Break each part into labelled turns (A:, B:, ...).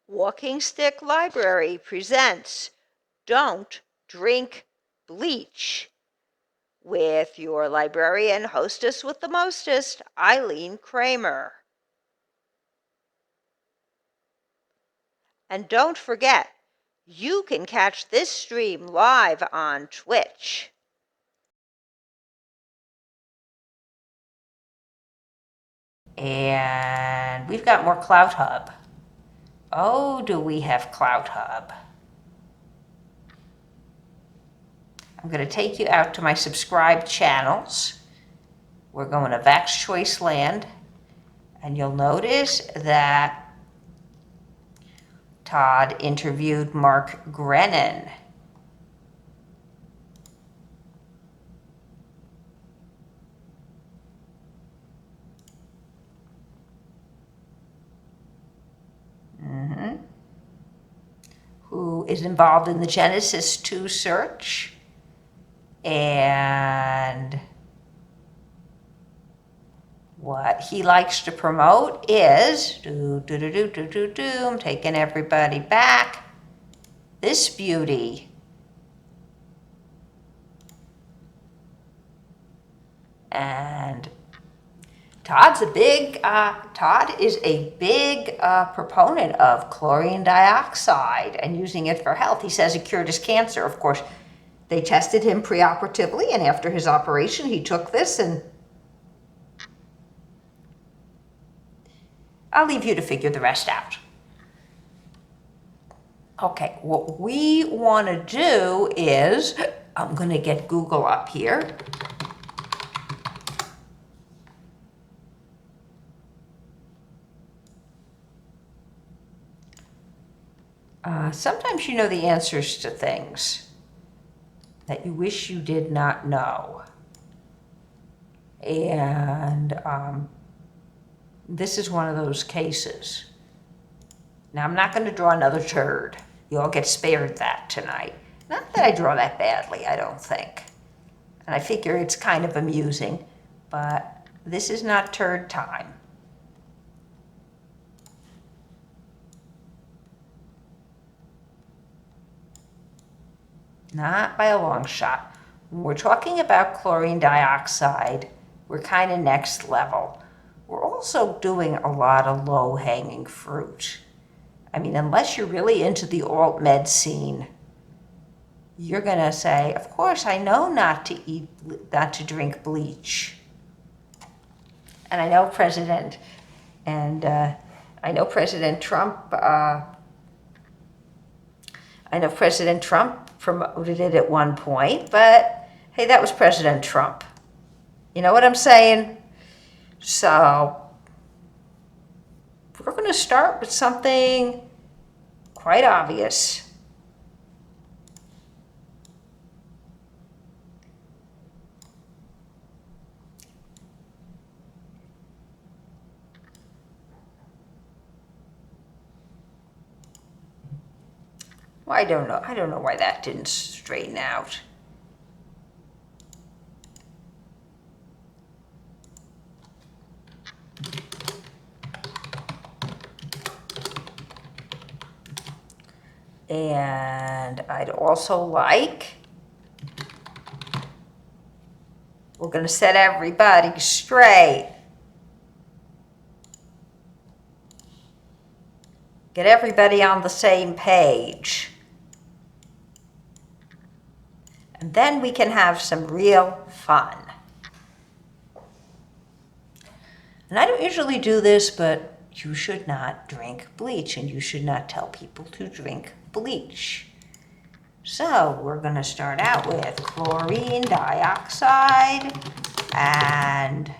A: Walking Stick Library presents Don't Drink Bleach with your librarian hostess with the mostest, Eileen Kramer. And don't forget, you can catch this stream live on Twitch. And we've got more Cloud Hub. Oh, do we have Cloud Hub? I'm going to take you out to my subscribed channels. We're going to Vax Choice Land, and you'll notice that Todd interviewed Mark Grennon. Who is involved in the Genesis 2 search. And what he likes to promote is, I'm taking everybody back, this beauty. And Todd is a big proponent of chlorine dioxide and using it for health. He says it cured his cancer. Of course, they tested him preoperatively, and after his operation, he took this, and I'll leave you to figure the rest out. Okay, what we want to do is, I'm going to get Google up here. Sometimes you know the answers to things that you wish you did not know. And this is one of those cases. Now, I'm not going to draw another turd. You all get spared that tonight. Not that I draw that badly, I don't think. And I figure it's kind of amusing, but this is not turd time. Not by a long shot. When we're talking about chlorine dioxide, we're kind of next level. We're also doing a lot of low-hanging fruit. I mean, unless you're really into the alt-med scene, you're going to say, of course, I know not to drink bleach. And I know President Trump promoted it at one point, but hey, that was President Trump. You know what I'm saying? So we're going to start with something quite obvious. Well, I don't know why that didn't straighten out. And I'd also like, we're going to set everybody straight. Get everybody on the same page. And then we can have some real fun. And I don't usually do this, but you should not drink bleach, and you should not tell people to drink bleach. So we're going to start out with chlorine dioxide and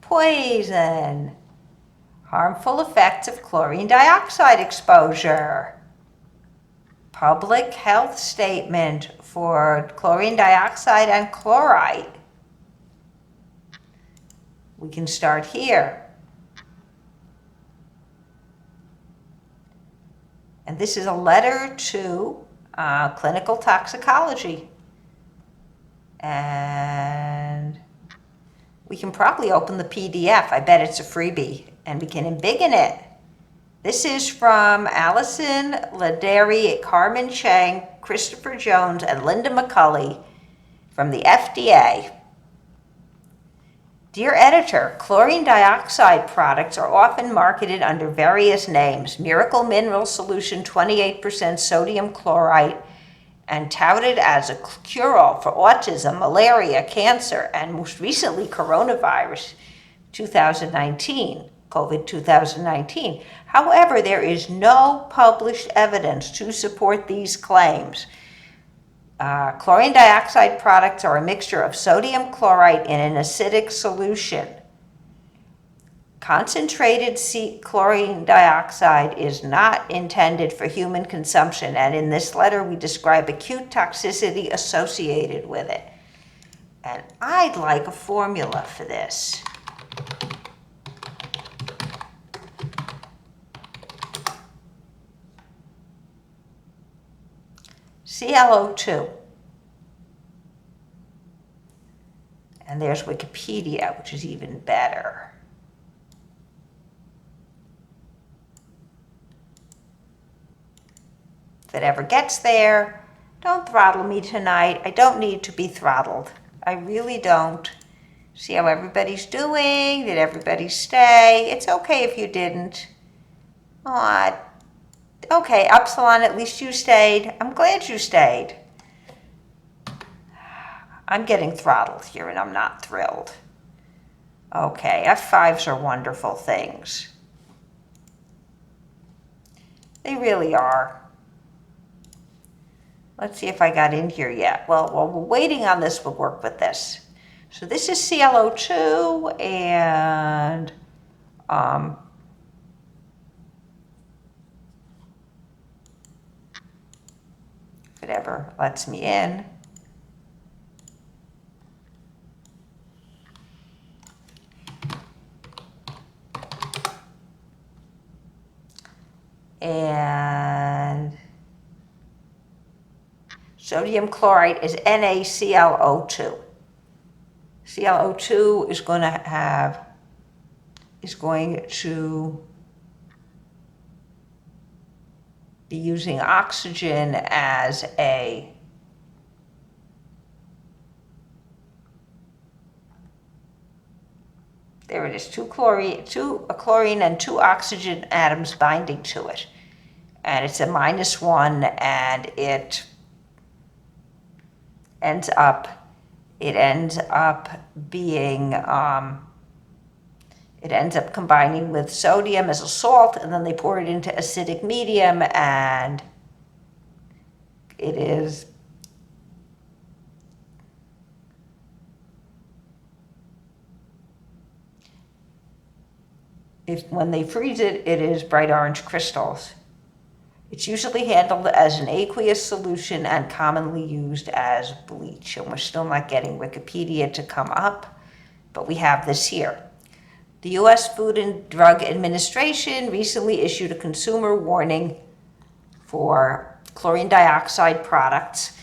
A: poison. Harmful effects of chlorine dioxide exposure. Public health statement for chlorine dioxide and chloride. We can start here. And this is a letter to clinical toxicology. And We can probably open the PDF. I bet it's a freebie, and we can embiggen it. This is from Allison Laderi, Carmen Chang, Christopher Jones, and Linda McCulley from the FDA. Dear editor, chlorine dioxide products are often marketed under various names: Miracle Mineral Solution 28% sodium chloride, and touted as a cure-all for autism, malaria, cancer, and most recently coronavirus 2019, COVID 2019. However, there is no published evidence to support these claims. Chlorine dioxide products are a mixture of sodium chloride in an acidic solution. Concentrated chlorine dioxide is not intended for human consumption, and in this letter we describe acute toxicity associated with it. And I'd like a formula for this. ClO2. And there's Wikipedia, which is even better. If it ever gets there, don't throttle me tonight. I don't need to be throttled. I really don't. See how everybody's doing? Did everybody stay? It's okay if you didn't. Aw, okay, Upsilon, at least you stayed. I'm glad you stayed. I'm getting throttled here and I'm not thrilled. Okay, F5s are wonderful things. They really are. Let's see if I got in here yet. Well, while we're waiting on this, we'll work with this. So this is ClO2 and if it ever lets me in. And sodium chloride is NaClO2. ClO2 is going to be using oxygen as a there it is, a chlorine and two oxygen atoms binding to it. And it's a -1, and it ends up being, it ends up combining with sodium as a salt, and then they pour it into acidic medium, and it is when they freeze it, it is bright orange crystals. It's usually handled as an aqueous solution and commonly used as bleach. And we're still not getting Wikipedia to come up, but we have this here. The U.S. Food and Drug Administration recently issued a consumer warning for chlorine dioxide products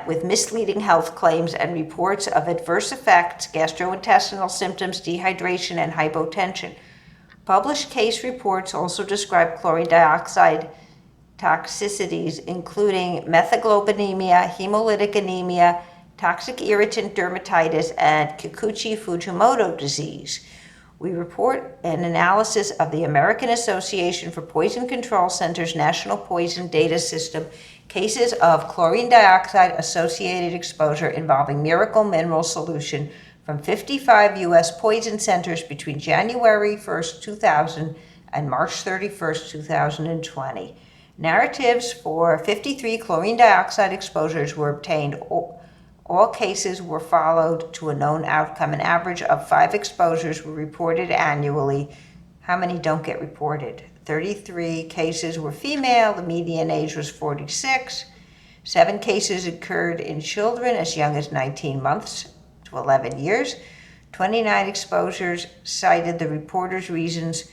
A: with misleading health claims and reports of adverse effects, gastrointestinal symptoms, dehydration, and hypotension. Published case reports also describe chlorine dioxide toxicities, including methaglobinemia, hemolytic anemia, toxic irritant dermatitis, and Kikuchi-Fujimoto disease. We report an analysis of the American Association for Poison Control Center's National Poison Data System cases of chlorine dioxide associated exposure involving Miracle Mineral Solution from 55 U.S. poison centers between January 1st, 2000 and March 31st, 2020. Narratives for 53 chlorine dioxide exposures were obtained. All cases were followed to a known outcome. An average of 5 exposures were reported annually. How many don't get reported? 33 cases were female. The median age was 46. 7 cases occurred in children as young as 19 months to 11 years. 29 exposures cited the reporters' reasons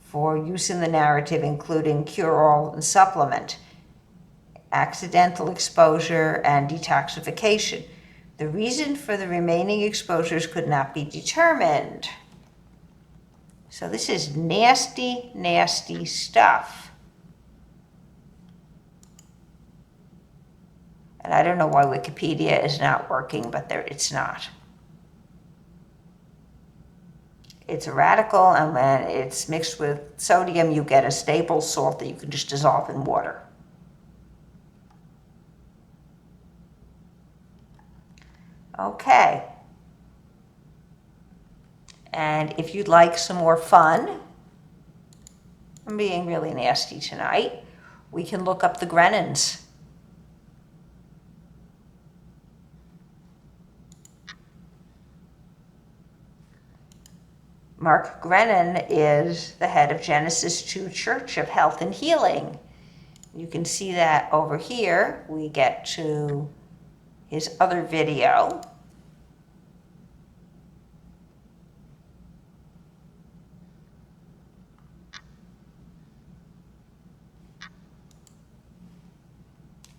A: for use in the narrative, including cure-all and supplement, accidental exposure, and detoxification. The reason for the remaining exposures could not be determined. So this is nasty, nasty stuff. And I don't know why Wikipedia is not working, but it's not. It's a radical, and when it's mixed with sodium, you get a stable salt that you can just dissolve in water. Okay. And if you'd like some more fun, I'm being really nasty tonight, we can look up the Grenons. Mark Grenon is the head of Genesis 2 Church of Health and Healing. You can see that over here. We get to his other video.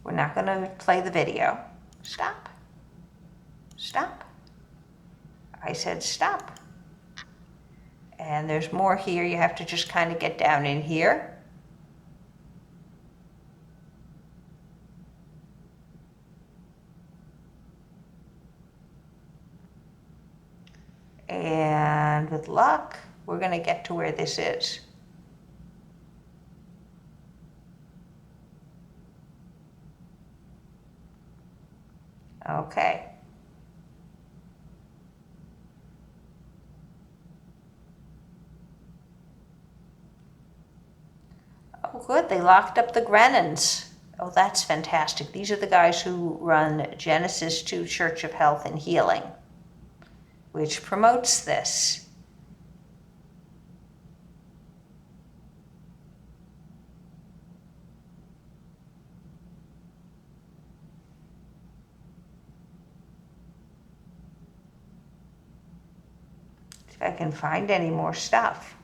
A: We're not going to play the video. Stop. Stop. I said stop. And there's more here. You have to just kind of get down in here. And with luck, we're going to get to where this is. Okay. Oh, good. They locked up the Grenons. Oh, that's fantastic. These are the guys who run Genesis 2 Church of Health and Healing, which promotes this. See if I can find any more stuff.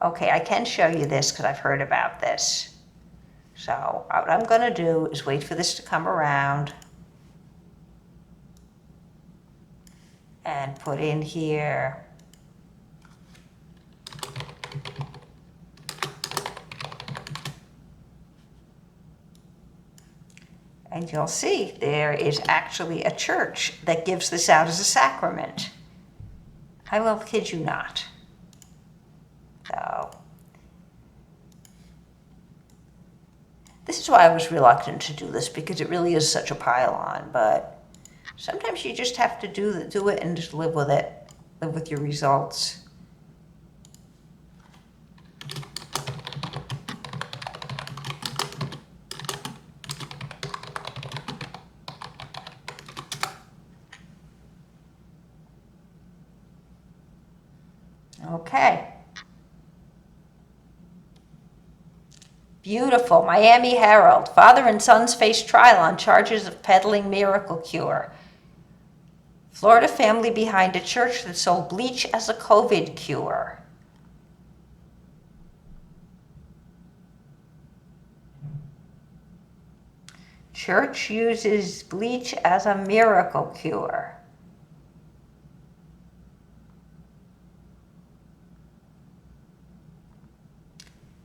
A: Okay, I can show you this because I've heard about this. So what I'm going to do is wait for this to come around and put in here and you'll see there is actually a church that gives this out as a sacrament. I will kid you not. So this is why I was reluctant to do this, because it really is such a pile on, but sometimes you just have to do it and just live with it, live with your results. Okay. Beautiful. Miami Herald. Father and sons face trial on charges of peddling miracle cure. Florida family behind a church that sold bleach as a COVID cure. Church uses bleach as a miracle cure.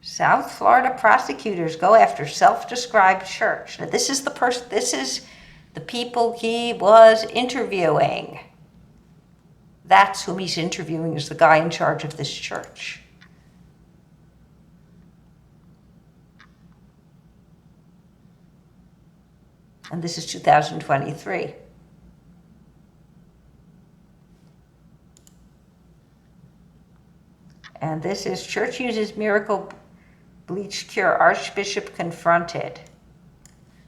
A: South Florida prosecutors go after self-described church. Now this is the people he was interviewing. That's whom he's interviewing, is the guy in charge of this church. And this is 2023. And this is church uses miracle bleach cure, Archbishop confronted.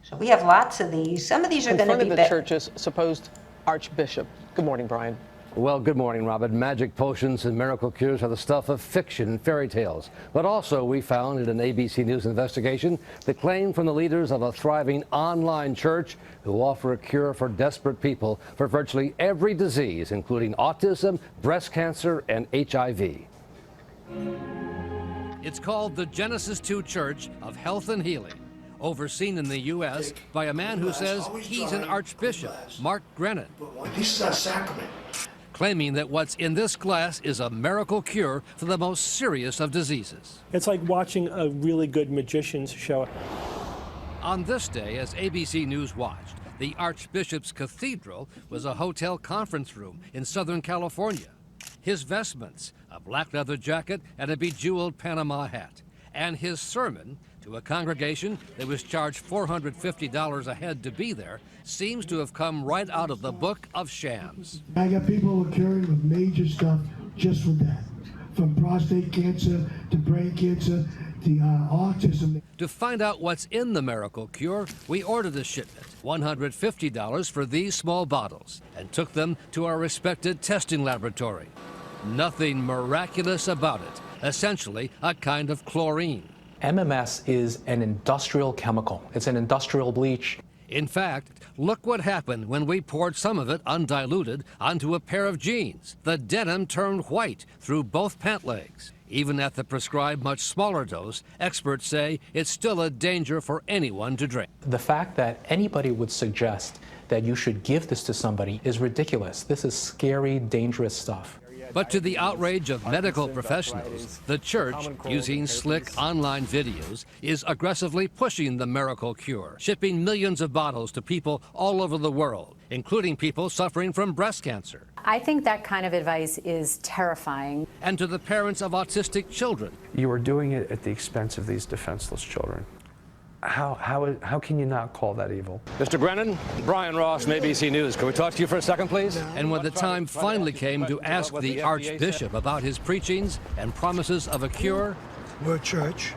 A: So we have lots of these. Some of these are going to be
B: the church's supposed Archbishop. Good morning, Brian.
C: Well, good morning, Robin. Magic potions and miracle cures are the stuff of fiction and fairy tales. But also, we found in an ABC News investigation the claim from the leaders of a thriving online church who offer a cure for desperate people for virtually every disease, including autism, breast cancer, and HIV.
D: It's called the Genesis 2 Church of Health and Healing.
C: overseen in the U.S. by a man who says he's an archbishop, Mark Grennon,
D: This is our sacrament.
C: claiming that what's in this glass is a miracle cure for the most serious of diseases.
E: It's like watching a really good magician's show.
C: On this day, as ABC News watched, the Archbishop's Cathedral was a hotel conference room in Southern California. His vestments, a black leather jacket and a bejeweled Panama hat, and his sermon to a congregation that was charged $450 a head to be there, seems to have come right out of the book of shams.
D: I got people who are curing with major stuff just with that. From prostate cancer to brain cancer to autism.
C: To find out what's in the miracle cure, we ordered a shipment, $150 for these small bottles, and took them to our respected testing laboratory. Nothing miraculous about it, essentially a kind of chlorine.
F: MMS is an industrial chemical. It's an industrial bleach.
C: In fact, look what happened when we poured some of it undiluted onto a pair of jeans. The denim turned white through both pant legs. Even at the prescribed much smaller dose, experts say it's still a danger for anyone to drink.
F: The fact that anybody would suggest that you should give this to somebody is ridiculous. This is scary, dangerous stuff.
C: But to the outrage of medical professionals, the church, using slick online videos, is aggressively pushing the miracle cure, shipping millions of bottles to people all over the world, including people suffering from breast cancer.
G: I think that kind of advice is terrifying.
C: And to the parents of autistic children.
H: You are doing it at the expense of these defenseless children. How can you not call that evil?
C: Mr. Grennon, Brian Ross from ABC News. Can we talk to you for a second, please? And when the time finally came to ask the Archbishop about his preachings and promises of a cure,
D: We're a church,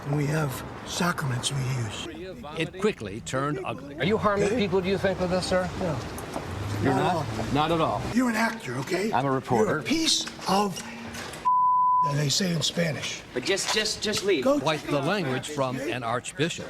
D: and we have sacraments we use.
C: it quickly turned ugly.
B: Are you harming people, do you think, with this, sir?
D: No.
B: You're not? Not at all.
D: You're an actor, okay?
B: I'm a reporter.
D: You're a piece of that they say in Spanish.
I: But just leave.
D: Go
C: Quite
D: take
C: the
D: it,
C: language
D: okay?
C: from an archbishop.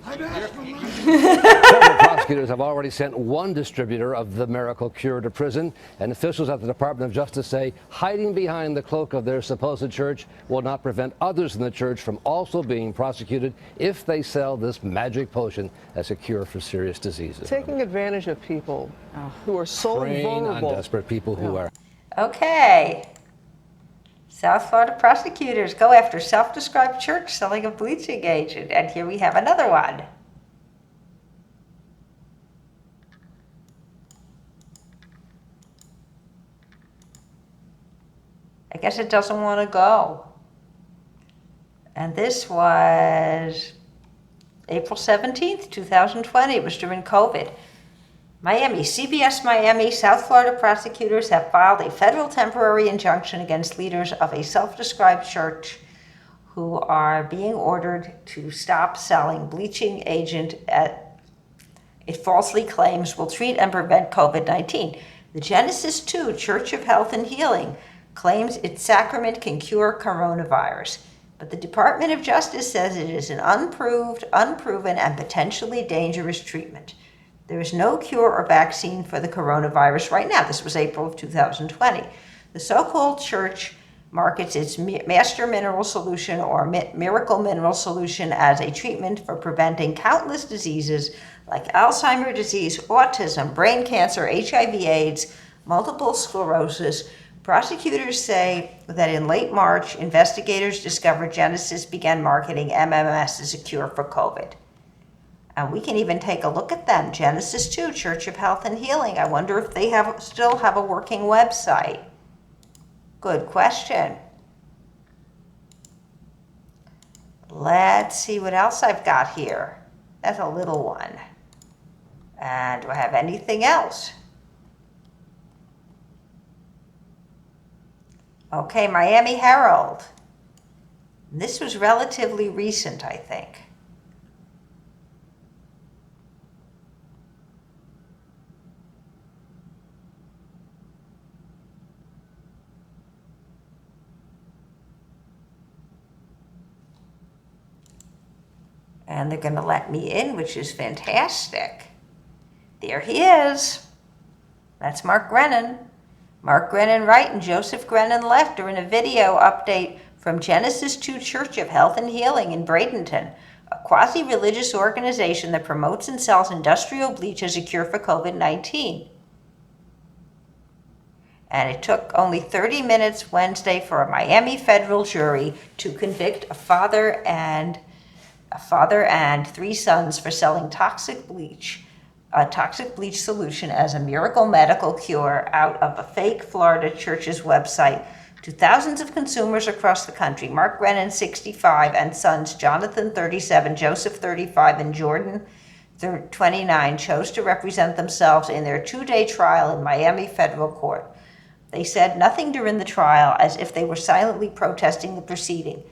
D: I've asked for money.
C: Several prosecutors have already sent one distributor of the miracle cure to prison, and officials at the Department of Justice say hiding behind the cloak of their supposed church will not prevent others in the church from also being prosecuted if they sell this magic potion as a cure for serious diseases.
B: Taking advantage of people who are so
C: Preying on
B: vulnerable.
C: desperate people who are.
A: Okay. South Florida prosecutors go after self-described church selling a bleaching agent. And here we have another one. I guess it doesn't want to go. And this was April 17th, 2020. It was during COVID. Miami, CBS Miami, South Florida prosecutors have filed a federal temporary injunction against leaders of a self-described church who are being ordered to stop selling bleaching agent it falsely claims will treat and prevent COVID-19. The Genesis 2 Church of Health and Healing claims its sacrament can cure coronavirus. But the Department of Justice says it is an unproven, and potentially dangerous treatment. There is no cure or vaccine for the coronavirus right now. This was April of 2020. The so-called church markets its Master Mineral Solution or Miracle Mineral Solution as a treatment for preventing countless diseases like Alzheimer's disease, autism, brain cancer, HIV/AIDS, multiple sclerosis. Prosecutors say that in late March, investigators discovered Genesis began marketing MMS as a cure for COVID. And we can even take a look at them. Genesis 2, Church of Health and Healing. I wonder if they still have a working website. Good question. Let's see what else I've got here. That's a little one. And do I have anything else? Okay, Miami Herald. This was relatively recent, I think. And they're going to let me in, which is fantastic. There he is. That's Mark Grennon. Mark Grennon right and Joseph Grennon left during a video update from Genesis 2 Church of Health and Healing in Bradenton, a quasi-religious organization that promotes and sells industrial bleach as a cure for COVID-19. And it took only 30 minutes Wednesday for a Miami federal jury to convict a father and three sons for selling a toxic bleach solution as a miracle medical cure out of a fake Florida church's website to thousands of consumers across the country. Mark Grennon, 65, and sons Jonathan, 37, Joseph, 35, and Jordan, 29, chose to represent themselves in their 2-day trial in Miami federal court. They said nothing during the trial, as if they were silently protesting the proceeding.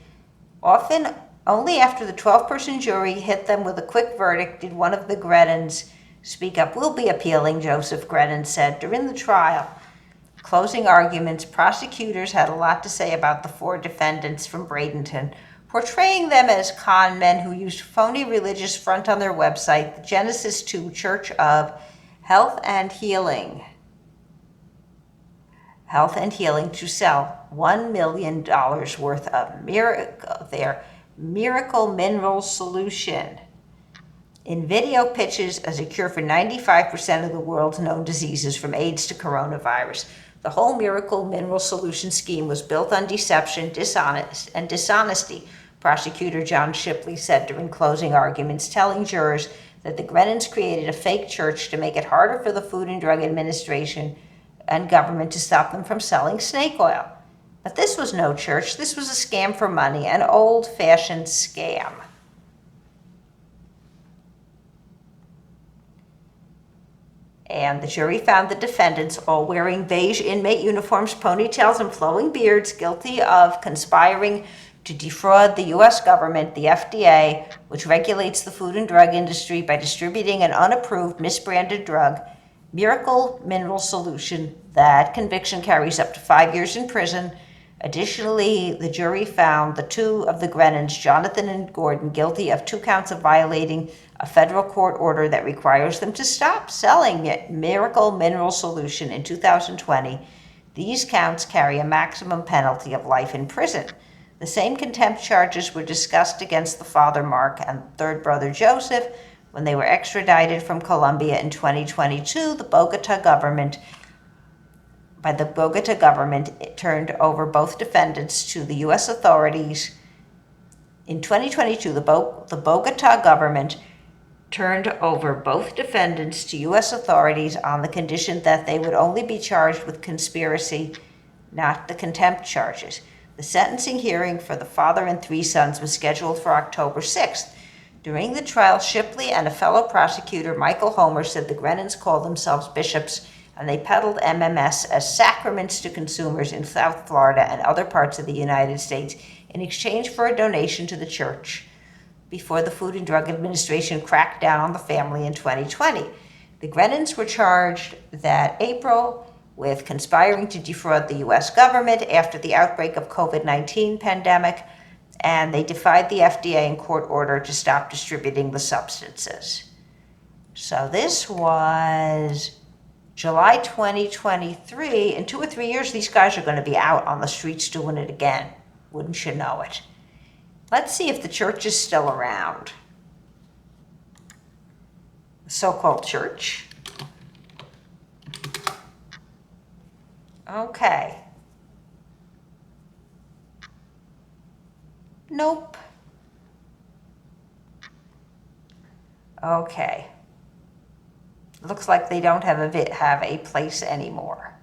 A: Often, only after the 12-person jury hit them with a quick verdict did one of the Grenons speak up. "We'll be appealing," Joseph Grennon said. During the trial, closing arguments, prosecutors had a lot to say about the 4 defendants from Bradenton, portraying them as con men who used phony religious front on their website, the Genesis 2 Church of Health and Healing, to sell $1 million worth of their miracle mineral solution in video pitches as a cure for 95% of the world's known diseases, from AIDS to coronavirus. The whole miracle mineral solution scheme was built on deception, dishonesty, prosecutor John Shipley said during closing arguments, telling jurors that the Grenons created a fake church to make it harder for the Food and Drug Administration and government to stop them from selling snake oil. But this was no church. This was a scam for money, an old-fashioned scam. And the jury found the defendants, all wearing beige inmate uniforms, ponytails, and flowing beards, guilty of conspiring to defraud the U.S. government, the FDA, which regulates the food and drug industry, by distributing an unapproved, misbranded drug, miracle mineral solution. That conviction carries up to 5 years in prison. Additionally, the jury found the 2 of the Grenons, Jonathan and Gordon, guilty of 2 counts of violating a federal court order that requires them to stop selling miracle mineral solution in 2020. These counts carry a maximum penalty of life in prison. The same contempt charges were discussed against the father, Mark, and third brother, Joseph, when they were extradited from Colombia in 2022. The Bogota government it turned over both defendants to the U.S. authorities. In 2022, the Bogota government turned over both defendants to U.S. authorities on the condition that they would only be charged with conspiracy, not the contempt charges. The sentencing hearing for the father and 3 sons was scheduled for October 6th. During the trial, Shipley and a fellow prosecutor, Michael Homer, said the Grenons called themselves bishops, and they peddled MMS as sacraments to consumers in South Florida and other parts of the United States in exchange for a donation to the church, before the Food and Drug Administration cracked down on the family in 2020. The Grenons were charged that April with conspiring to defraud the U.S. government after the outbreak of COVID-19 pandemic, and they defied the FDA and court order to stop distributing the substances. So this was July 2023. In 2 or 3 years, these guys are going to be out on the streets doing it again. Wouldn't you know it? Let's see if the church is still around. The so-called church. Okay. Nope. Okay. Looks like they don't have a place anymore.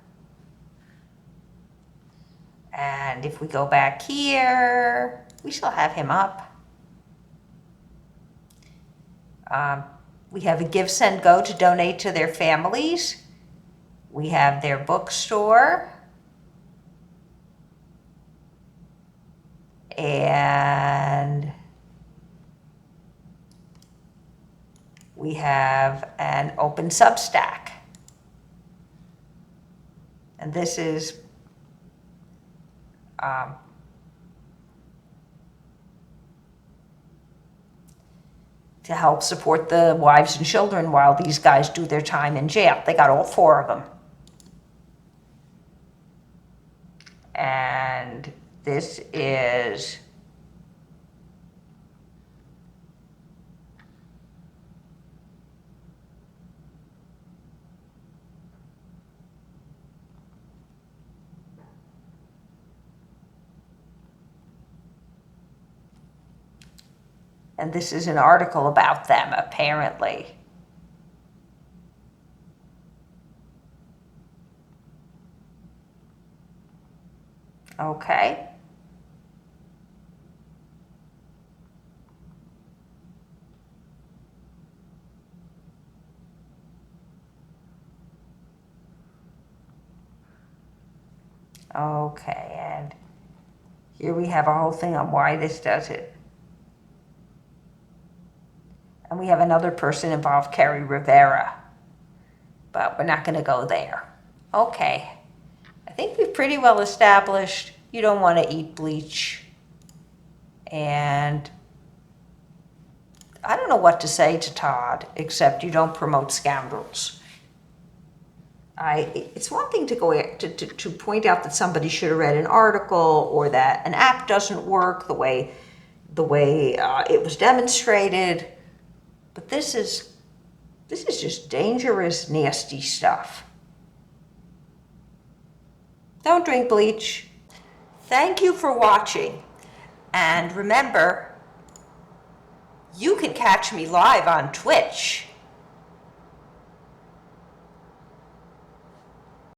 A: And if we go back here, we shall have him up. We have a Give, Send, Go to donate to their families. We have their bookstore. And we have an open Substack. And this is to help support the wives and children while these guys do their time in jail. They got all 4 of them. And this is And this is an article about them, apparently. Okay. Okay, and here we have a whole thing on why this does it. And we have another person involved, Kerry Rivera. But we're not going to go there. Okay. I think we've pretty well established you don't want to eat bleach. And I don't know what to say to Todd, except you don't promote scoundrels. It's one thing to go to point out that somebody should have read an article or that an app doesn't work the way it was demonstrated, but this is just dangerous, nasty stuff. Don't drink bleach. Thank you for watching, and remember, you can catch me live on Twitch.